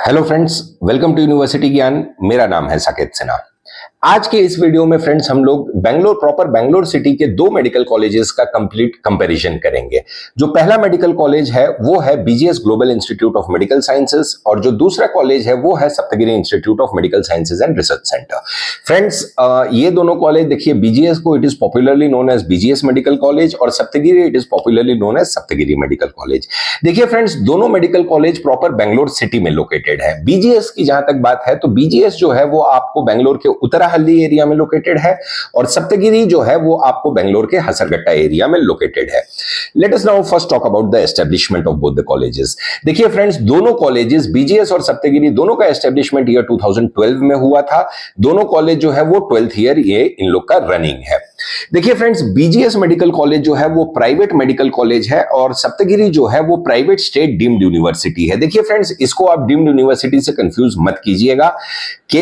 Hello friends, welcome to university Gyan. मेरा नाम है साकेत सिन्हा। आज के इस वीडियो में फ्रेंड्स हम लोग बेंगलोर सिटी के दो मेडिकल कॉलेजेस का कंप्लीट कंपैरिजन करेंगे। जो पहला मेडिकल कॉलेज है वो है BGS global institute of medical sciences और जो दूसरा कॉलेज है वो है Saptagiri institute of medical sciences and research centre. Friends, ये दोनों कॉलेज देखिए, बीजीएस को it is popularly known as BGS medical college और Saptagiri it is popularly known as Saptagiri medical college. देखिए फ्रेंड्स, दोनों medical college proper Bangalore city में लोकेटेड है। BGS की जहां तक बात है तो बीजीएस जो है वो आपको बेंगलोर के उत्तराहल्ली एरिया में लोकेटेड है और सप्तगिरी जो है वो आपको बेंगलोर के हसरगट्टा एरिया में लोकेटेड है। Let us now first talk about the establishment of both the colleges. देखिए फ्रेंड्स, दोनों कॉलेजेस बीजीएस और सप्तगिरी दोनों का एस्टेब्लिशमेंट ईयर 2012 में हुआ था। दोनों कॉलेज जो है वो 12th ईयर ये इन लोग का रनिंग है। देखिए फ्रेंड्स, बीजीएस मेडिकल कॉलेज जो है वो प्राइवेट मेडिकल कॉलेज है और सप्तगिरी जो है वो प्राइवेट स्टेट डीम्ड यूनिवर्सिटी है। देखिए फ्रेंड्स, इसको आप डीम्ड यूनिवर्सिटी से कंफ्यूज मत कीजिएगा कि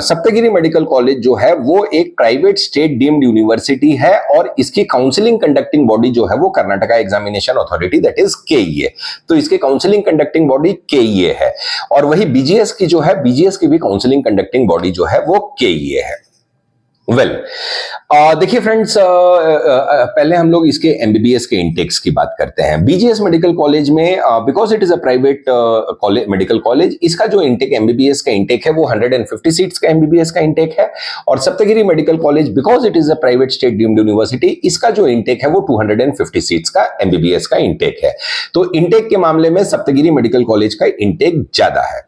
सप्तगिरी मेडिकल कॉलेज जो है वो एक प्राइवेट स्टेट डीम्ड यूनिवर्सिटी है और इसकी काउंसलिंग कंडक्टिंग बॉडी जो है वो Karnataka examination authority that is KEA. तो इसके काउंसलिंग कंडक्टिंग बॉडी केईए है और वही बीजीएस की जो है, बीजीएस की भी काउंसलिंग कंडक्टिंग बॉडी जो है वो केईए है। देखिए फ्रेंड्स, पहले हम लोग इसके एमबीबीएस के इंटेक्स की बात करते हैं। बीजीएस मेडिकल कॉलेज में because it is a private medical college, इसका जो इंटेक एमबीबीएस का इंटेक है वो 150 सीट्स का एमबीबीएस का इंटेक है और Saptagiri medical college because it is a private state deemed university, इसका जो इंटेक है वो 250 सीट्स का एमबीबीएस का इंटेक है। तो इंटेक के मामले में सप्तगिरी मेडिकल कॉलेज का इंटेक ज्यादा है।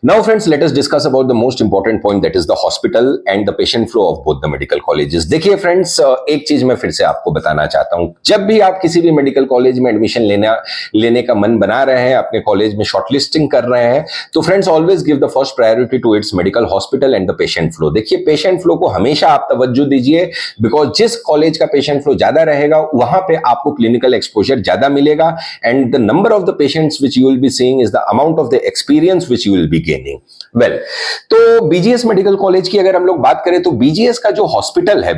Now friends, let us discuss about the most important point, that is the hospital and the patient flow of both the medical colleges. देखिए फ्रेंड्स, एक चीज मैं फिर से आपको बताना चाहता हूं। जब भी आप किसी भी मेडिकल कॉलेज में एडमिशन लेने का मन बना रहे हैं, अपने कॉलेज में शॉर्टलिस्टिंग कर रहे हैं, तो friends always give the first priority to its medical hospital and the patient flow. देखिए, पेशेंट फ्लो को हमेशा आप तवज्जो दीजिए बिकॉज जिस कॉलेज का पेशेंट फ्लो ज्यादा रहेगा वहां पे आपको क्लिनिकल एक्सपोजर ज्यादा मिलेगा and the number of the patients which you will be seeing is the amount of the experience which you will be gaining. Well, तो बीजीएस मेडिकल कॉलेज की अगर हम लोग बात करें तो बीजीएस का जो हॉस्पिटल है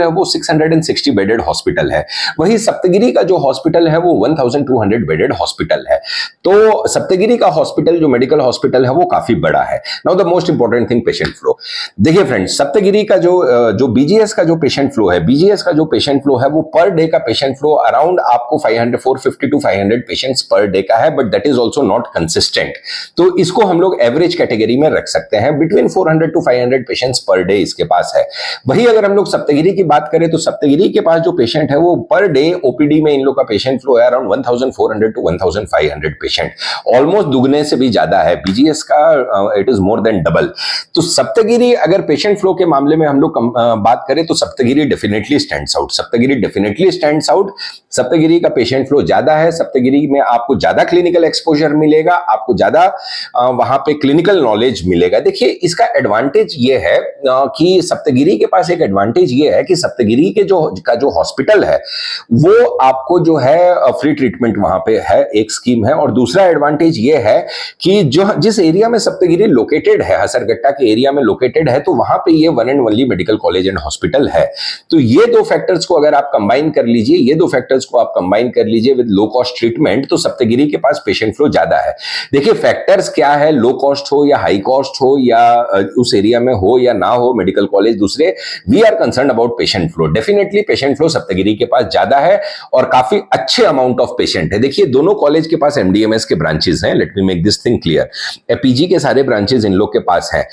वो 660 बेडेड हॉस्पिटल है। वही सप्तगिरी का जो हॉस्पिटल है वो 1200 बेडेड हॉस्पिटल है। तो सप्तगिरी का हॉस्पिटल जो मेडिकल हॉस्पिटल है वो काफी बड़ा है। Now the most important thing, patient flow. देखिए फ्रेंड्स, सप्तगिरी का जो बीजीएस का जो पेशेंट फ्लो है, बीजीएस का जो पेशेंट फ्लो है वो पर डे का पेशेंट फ्लो अराउंड आपको 450 टू 500 पेशेंट्स पर डे का है, but that is also not consistent. तो इसको हम लोग एवरेज कैटेगरी में रख सकते हैं। Between 400 to 500 patients per day इसके पास है। वही अगर हम लोग सप्तगिरी की बात करें तो सप्तगिरी के पास जो पेशेंट है वो पर डे ओपीडी में इन लोग का पेशेंट फ्लो है अराउंड 1400 टू 1500 पेशेंट, ऑलमोस्ट दुगने से भी ज्यादा है। बीजीएस का it is more than double. तो सप्तगिरी अगर पेशेंट फ्लो के मामले में हम लोग बात करें तो Saptagiri definitely stands out. Saptagiri का पेशेंट फ्लो ज्यादा है। सप्तगिरी में आपको ज्यादा क्लिनिकल एक्सपोजर मिलेगा, आपको ज्यादा वहां पे क्लिनिकल नॉलेज मिलेगा। देखिए, इसका एडवांटेज ये है कि सप्तगिरी के पास एक एडवांटेज ये है कि सप्तगिरी के जो हॉस्पिटल है वो आपको जो है फ्री ट्रीटमेंट वहां पे है, एक स्कीम है। और दूसरा एडवांटेज ये है कि जिस एरिया में सप्तगिरी लोकेटेड है, हसरगट्टा के एरिया में लोकेटेड है, तो वहां पे ये one and only medical college and hospital है। तो ये दो फैक्टर्स को अगर आप कंबाइन कर लीजिए, विद लो कॉस्ट ट्रीटमेंट, तो सप्तगिरी के पास पेशेंट फ्लो ज्यादा है। देखिए, फैक्टर्स क्या है, लो कॉस्ट हो या हाई कॉस्ट हो या उस एरिया में हो या ना हो मेडिकल कॉलेज दूसरे, we are concern about patient flow. Definitely patient flow Saptagiri के पास ज्यादा है और काफी अच्छे अमाउंट ऑफ पेशेंट है। देखिए, दोनों कॉलेज के पास एमडीएमएस के ब्रांचेस हैं। Let me make this thing clear, PG के सारे ब्रांचेस इन लोग के पास हैं।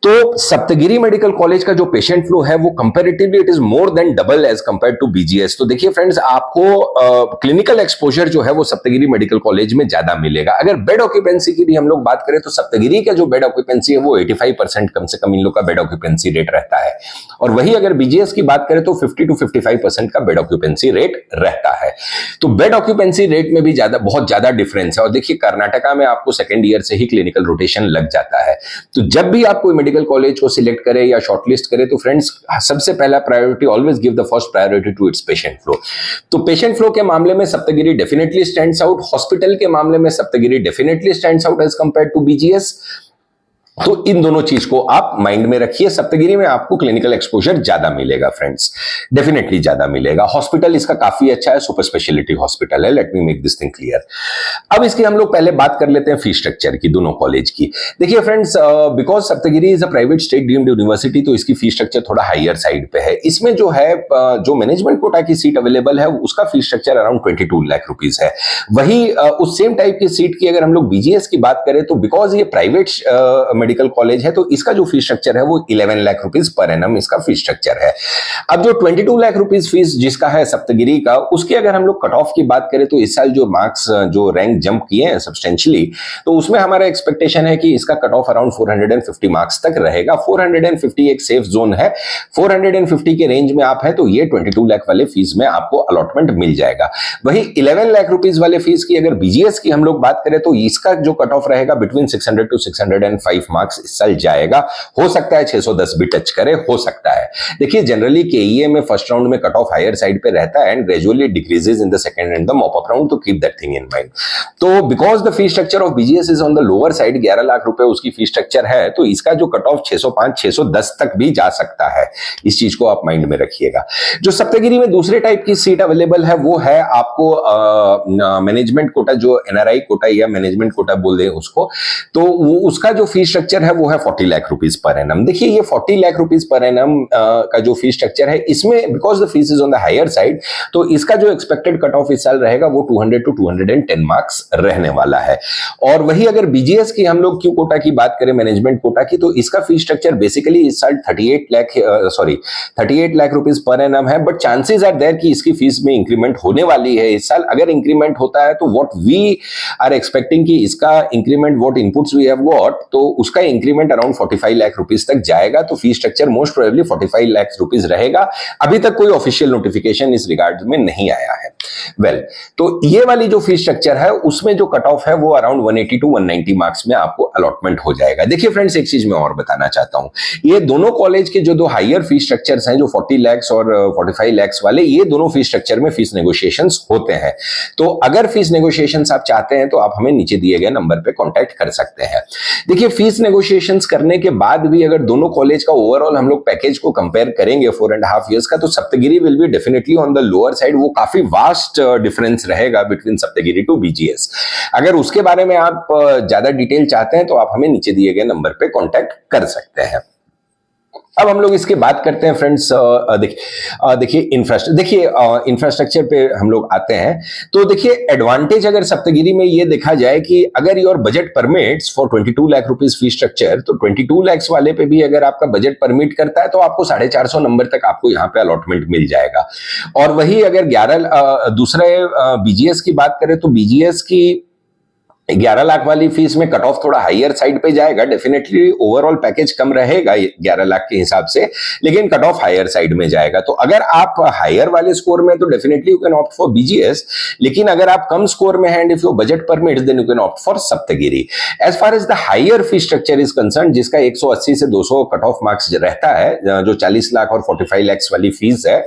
तो सप्तगिरी मेडिकल कॉलेज का जो पेशेंट फ्लो है वो comparatively it is more than double as compare to BGS. तो देखिए फ्रेंड्स, आपको क्लिनिकल एक्सपोजर जो है वो सप्तगिरी मेडिकल कॉलेज में ज्यादा मिलेगा। अगर बेड ऑक्यूपेंसी की भी हम लोग बात करें तो सप्तगिरी का जो बेड ऑक्यूपेंसी है वो 85% कम से कम इन लोग का बेड ऑक्यूपेंसी रेट रहता है और वही अगर बीजीएस की बात करें तो 50 टू 55% का बेड ऑक्यूपेंसी रेट रहता है। तो बेड ऑक्यूपेंसी रेट में भी बहुत ज्यादा डिफरेंस है। और देखिए, कर्नाटका में आपको सेकेंड ईयर से ही क्लिनिकल रोटेशन लग जाता है। तो जब भी आप कोई मेडिकल कॉलेज को सिलेक्ट करें या शॉर्टलिस्ट करें तो फ्रेंड्स सबसे पहला priority, always give the first priority to its patient flow. तो पेशेंट फ्लो के मामले में Saptagiri definitely stands out. Hospital के मामले में Saptagiri definitely stands out as compare to BGS. तो इन दोनों चीज को आप माइंड में रखिए। सप्तगिरी में आपको क्लिनिकल एक्सपोजर ज्यादा मिलेगा फ्रेंड्स, डेफिनेटली ज्यादा मिलेगा। हॉस्पिटल इसका काफी अच्छा है, सुपर स्पेशलिटी हॉस्पिटल है, let me make this thing clear. अब इसकी हम लोग पहले बात कर लेते हैं फीस स्ट्रक्चर की, दोनों कॉलेज की। देखिए friends, because Saptagiri is a private state deemed university, तो इसकी फीस स्ट्रक्चर थोड़ा हायर साइड पे है। इसमें जो है जो मैनेजमेंट कोटा की सीट अवेलेबल है उसका fees structure around 22 lakh rupees है। वही उस सेम टाइप की सीट की अगर हम लोग बीजीएस की बात करें तो बिकॉज ये प्राइवेट मेडिकल कॉलेज है तो इसका जो फीस स्ट्रक्चर है वो 11 लाख रुपीज पर एनम इसका फीस स्ट्रक्चर है। अब जो 22 लाख रुपीज फीस जिसका है सप्तगिरी का, उसकी अगर हम लोग कट ऑफ की बात करें तो इस साल जो मार्क्स जो रैंक जंप किए हैं सब्सटेंशियली, तो उसमें हमारा एक्सपेक्टेशन है कि इसका कट ऑफ अराउंड 450 मार्क्स तक रहेगा। 450 एक सेफ जोन है, 450 के रेंज में आप है तो ये 22 लाख वाले फीस में आपको अलॉटमेंट मिल जाएगा। वही 11 लाख रुपीज वाले फीस की अगर बीजीएस की हम लोग बात करें तो इसका जो कट ऑफ रहेगा बिटवीन 600 टू 605 मार्क्स इस साल जाएगा। हो सकता है 610 भी टच करे, हो सकता है। देखिए जनरली केईए में फर्स्ट राउंड में कट ऑफ हायर साइड पे रहता है and gradually decreases in the second and the mop up round, तो keep that thing in mind. तो because the fees structure of BGS is on the lower side, 11 lakh रुपए उसकी fees structure है, तो इसका जो कट ऑफ 605 610 तक भी जा सकता है। इस चीज को आप माइंड में रखिएगा। जो सप्तगिरी में दूसरे टाइप की सीट अवेलेबल है वो है आपको मैनेजमेंट कोटा, जो एनआरआई कोटा या मैनेजमेंट कोटा बोल दे उसको, तो वो उसका जो फीस स्ट्रक्चर है वो है 40 लाख रुपीज पर एनम। देखिए ये 40 लाख रुपीज पर एनम का जो फीस स्ट्रक्चर है इसमें because the fees is on the higher side, तो इसका जो एक्सपेक्टेड कट ऑफ इस साल रहेगा वो 200 टू 210 मार्क्स रहने वाला है। और वही अगर बीजीएस की हम लोग क्यू कोटा की बात करें, मैनेजमेंट कोटा की, तो इसका फीस स्ट्रक्चर बेसिकली इस साल 38 लाख रुपीज पर एनम है, बट चांसेस आर देयर कि इसकी फीस में इंक्रीमेंट होने वाली है इस साल। अगर इंक्रीमेंट होता है तो व्हाट वी आर एक्सपेक्टिंग कि इसका increment what inputs we have got, तो उसका इंक्रीमेंट अराउंड 45 लाख रुपीज तक जाएगा। तो fees structure most probably 45 lakh rupees रहेगा। अभी तक कोई ऑफिशियल नोटिफिकेशन इस रिगार्ड में नहीं आया है। तो ये वाली जो फीस स्ट्रक्चर है उसमें जो कट ऑफ है वो अराउंड 180 टू 190 मार्क्स में आपको अलॉटमेंट हो जाएगा। देखिए फ्रेंड्स, एक चीज मैं और बताना चाहता हूं, ये दोनों कॉलेज के जो दो हायर फीस स्ट्रक्चर्स हैं, जो 40 लाख और 45 लाख वाले, ये दोनों फीस स्ट्रक्चर में फीस नेगोशिएशंस होते हैं। तो अगर फीस नेगोशिएशंस आप चाहते हैं तो आप हमें नीचे दिए गए नंबर पे कांटेक्ट कर सकते हैं। देखिए फीस नेगोशिएशंस करने के बाद भी अगर दोनों कॉलेज का ओवरऑल हम लोग पैकेज को कंपेयर करेंगे 4.5 इयर्स का, तो Saptagiri will be definitely on the lower side. वो काफी वास्ट डिफरेंस रहेगा बिटवीन सप्तगिरी टू बीजीएस। अगर उसके बारे में आप ज्यादा डिटेल चाहते हैं तो आप हमें नीचे दिए गए नंबर पे कांटेक्ट कर सकते हैं। अब हम लोग इसके बात करते हैं फ्रेंड्स। देखिए इंफ्रास्ट्रक्चर पे हम लोग आते हैं। तो देखिए एडवांटेज अगर सप्तगिरी में ये देखा जाए कि अगर your budget permits for 22 lakh rupees fees structure, तो 22 लाख वाले पे भी अगर आपका बजट परमिट करता है तो आपको 450 नंबर तक आपको यहाँ पे अलॉटमेंट मिल जाएगा। और वही अगर 11 दूसरे बीजीएस की बात करें तो बीजीएस की 11 लाख वाली फीस में कट ऑफ थोड़ा हायर साइड पे जाएगा। डेफिनेटली ओवरऑल पैकेज कम रहेगा 11 लाख के हिसाब से, लेकिन कट ऑफ हायर साइड में जाएगा। तो अगर आप हायर वाले स्कोर में तो definitely you can opt for BGS, लेकिन अगर आप कम स्कोर में हैं, if your budget permits, then you can opt for Saptagiri. As far as the higher fees structure is concern, जिसका 180 से 200 कट ऑफ मार्क्स रहता है, जो 40 लाख और 45 लाख वाली फीस है,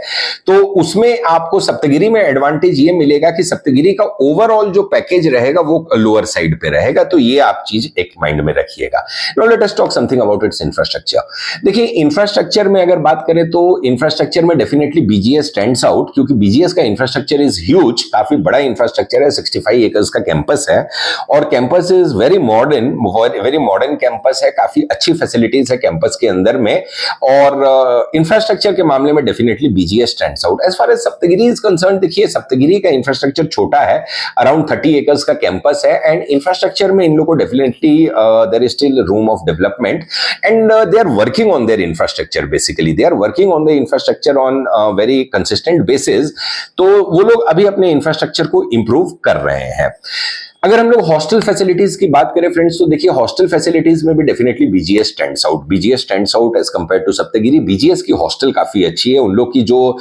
तो उसमें आपको सप्तगिरी में एडवांटेज ये मिलेगा कि सप्तगिरी का ओवरऑल जो पैकेज रहेगा वो लोअर साइड पे रहेगा। तो ये आप चीज एक माइंड में रखिएगा। Now let us talk something about it's infrastructure. देखिए इंफ्रास्ट्रक्चर में अगर बात करें तो इंफ्रास्ट्रक्चर में डेफिनेटली बीजीएस स्टैंड्स आउट, क्योंकि बीजीएस का इंफ्रास्ट्रक्चर इज ह्यूज, काफी बड़ा इंफ्रास्ट्रक्चर है, 65 एकर्स का कैंपस है और campus is very modern campus है, काफी अच्छी फैसिलिटीज है कैंपस के अंदर में, और इंफ्रास्ट्रक्चर के मामले में definitely BGS stands out. As far as Saptagiri is concern, देखिए सप्तगिरी का इंफ्रास्ट्रक्चर छोटा है, अराउंड 30 एकर्स का कैंपस है, एंड इंफ्रास्ट्रक्चर में इन लोगों को definitely there is still room of development and they are working on their infrastructure. Basically they are working on the infrastructure on very consistent basis. तो वो लोग अभी अपने इंफ्रास्ट्रक्चर को इंप्रूव कर रहे हैं। अगर हम लोग हॉस्टल फैसिलिटीज की बात करें फ्रेंड्स, तो देखिए हॉस्टल फैसिलिटीज में भी definitely BGS stands out. BGS stands out as compare to Saptagiri. BGS की हॉस्टल काफी अच्छी है। उन लोग की जो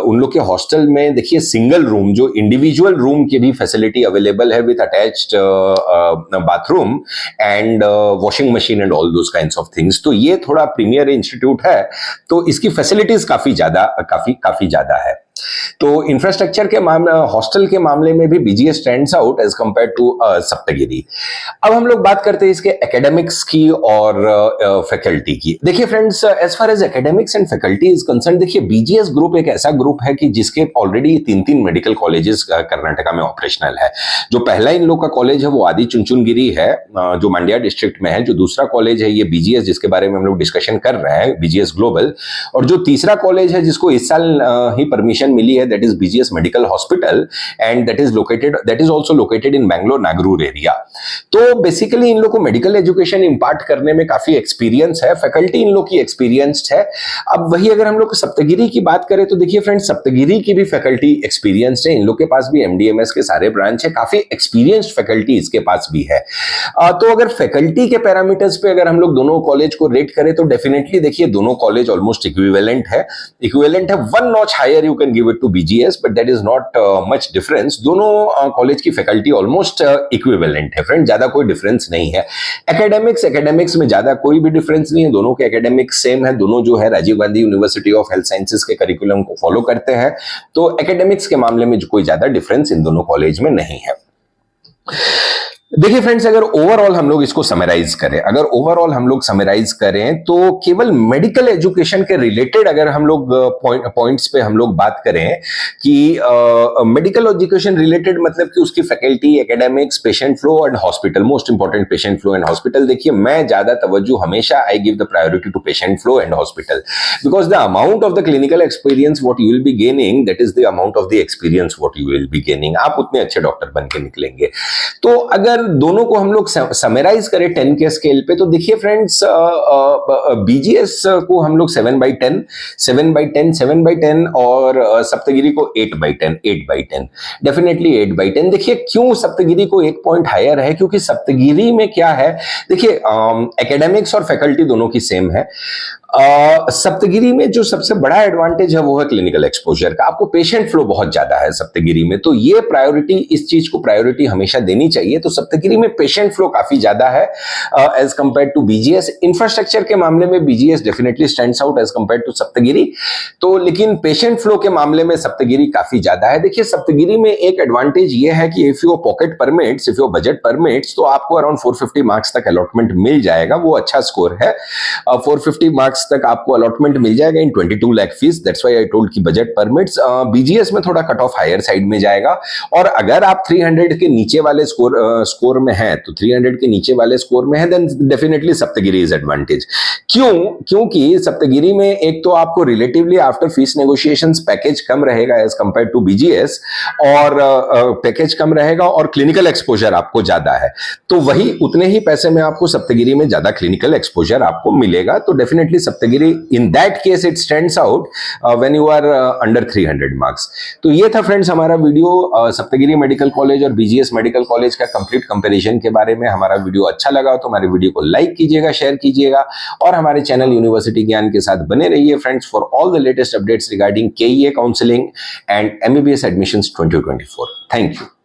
उन लोग के हॉस्टल में देखिए सिंगल रूम, जो इंडिविजुअल रूम की भी फैसिलिटी अवेलेबल है with attached bathroom and washing machine and all those kinds of things. तो ये थोड़ा प्रीमियर इंस्टीट्यूट है, तो इसकी फैसिलिटीज काफी ज्यादा है। तो इंफ्रास्ट्रक्चर के मामले, हॉस्टल के मामले में भी BGS stands out as compare to Saptagiri. अब हम लोग बात करते हैं इसके एकेडमिक्स की और फैकल्टी की। देखिए friends, as far as academics and faculty is concern, देखिए बीजीएस ग्रुप एक ऐसा ग्रुप है कि जिसके ऑलरेडी 3 मेडिकल कॉलेजेस कर्नाटका में ऑपरेशनल है। जो पहला इन लोग का कॉलेज है वो आदि चुनचुनगिरी है, जो मंड्या डिस्ट्रिक्ट में है। जो दूसरा कॉलेज है ये बीजीएस, जिसके बारे में हम लोग डिस्कशन कर रहे हैं, बीजीएस ग्लोबल। और जो तीसरा कॉलेज है जिसको इस साल ही परमिशन मिली है, that is BGS medical hospital, and that is also located in Bangalore Nagarur area. तो बेसिकली इन लोग को मेडिकल एजुकेशन इंपार्ट करने में काफी एक्सपीरियंस है, फैकल्टी इन लोग की एक्सपीरियंस्ड है। अब वही अगर हम लोग सप्तगिरी की बात करें तो देखिए फ्रेंड्स, सप्तगिरी की भी फैकल्टी एक्सपीरियंस्ड है। इन लोग के पास भी एमडीएमएस के सारे ब्रांच है, काफी एक्सपीरियंस्ड फैकल्टी इसके पास भी है। तो अगर फैकल्टी के पैरामीटर्स पे अगर हम लोग दोनों कॉलेज को रेट करें तो डेफिनेटली देखिए दोनों कॉलेज ऑलमोस्ट इक्विवेलेंट है। One notch higher you can give it to BGS, but that is not much difference. दोनों कॉलेज की फैकल्टी ऑलमोस्ट इक्विवेलेंट है फ्रेंड, ज्यादा कोई डिफरेंस नहीं है। एकेडमिक्स में ज्यादा कोई भी डिफरेंस नहीं है, दोनों के एकेडमिक्स सेम है। दोनों जो है Rajiv Gandhi university of health sciences के करिकुलम को फॉलो करते हैं, तो एकेडमिक्स के मामले में कोई ज्यादा डिफरेंस इन दोनों कॉलेज में नहीं है। देखिए फ्रेंड्स, अगर ओवरऑल हम लोग इसको समराइज करें तो केवल मेडिकल एजुकेशन के रिलेटेड अगर हम लोग पॉइंट्स पे हम लोग बात करें कि मेडिकल एजुकेशन रिलेटेड मतलब कि उसकी faculty, academics, patient flow and hospital, most important patient flow and hospital. देखिए मैं ज्यादा तवज्जो हमेशा I give the priority to patient flow and hospital, because the amount of the clinical experience what you will be gaining, that is the amount of the experience what you will be gaining. आप उतने अच्छे doctor बन के निकलेंगे। तो अगर दोनों को हम लोग समराइज करें 10 के स्केल पे तो देखिए फ्रेंड्स, बीजीएस को हम लोग 7/10 और सप्तगिरी को 8/10 डेफिनेटली 8/10। देखिए क्यों सप्तगिरी को एक पॉइंट हायर है, क्योंकि सप्तगिरी में क्या है, देखिए एकेडमिक्स और फैकल्टी दोनों की सेम है। सप्तगिरी में जो सबसे बड़ा एडवांटेज है वो है क्लिनिकल एक्सपोजर का। आपको पेशेंट फ्लो बहुत ज्यादा है सप्तगिरी में, तो ये प्रायोरिटी, इस चीज को प्रायोरिटी हमेशा देनी चाहिए। तो सप्तगिरी में पेशेंट फ्लो काफी ज्यादा है as compare to BGS. Infrastructure के मामले में BGS definitely stands out as compare to Saptagiri, तो लेकिन पेशेंट फ्लो के मामले में सप्तगिरी काफी ज्यादा है। देखिए सप्तगिरी में एक एडवांटेज ये है कि if your pocket permits, if your budget permits, तो आपको अराउंड 450 मार्क्स तक अलॉटमेंट मिल जाएगा। वो अच्छा स्कोर है, 450 मार्क्स तक आपको अलॉटमेंट मिल जाएगा इन 22 lakh fees. That's why I told कि बजट परमिट्स। बीजीएस में थोड़ा कट ऑफ हायर साइड में जाएगा, और अगर आप 300 के नीचे वाले स्कोर में हैं, तो 300 के नीचे वाले स्कोर में है, then definitely Saptagiri is advantage. क्योंकि सप्तगिरी में एक तो आपको relatively after fees negotiations package कम रहेगा एज कंपेयर टू बीजीएस, और पैकेज कम रहेगा और क्लिनिकल एक्सपोजर आपको ज्यादा है, तो वही उतने ही पैसे में आपको सप्तगिरी में ज्यादा क्लिनिकल एक्सपोजर आपको मिलेगा। तो definitely Saptagiri in that case it stands out when you are under 300 marks. तो ये था फ्रेंड्स हमारा वीडियो सप्तगिरी मेडिकल कॉलेज और बीजीएस मेडिकल कॉलेज का कंप्लीट कंपैरिजन के बारे में। हमारा वीडियो अच्छा लगा तो हमारे वीडियो को लाइक कीजिएगा, शेयर कीजिएगा, और हमारे चैनल यूनिवर्सिटी ज्ञान के साथ बने रहिए friends for all the latest updates regarding KEA counselling and MBBS admissions 2024। Thank you.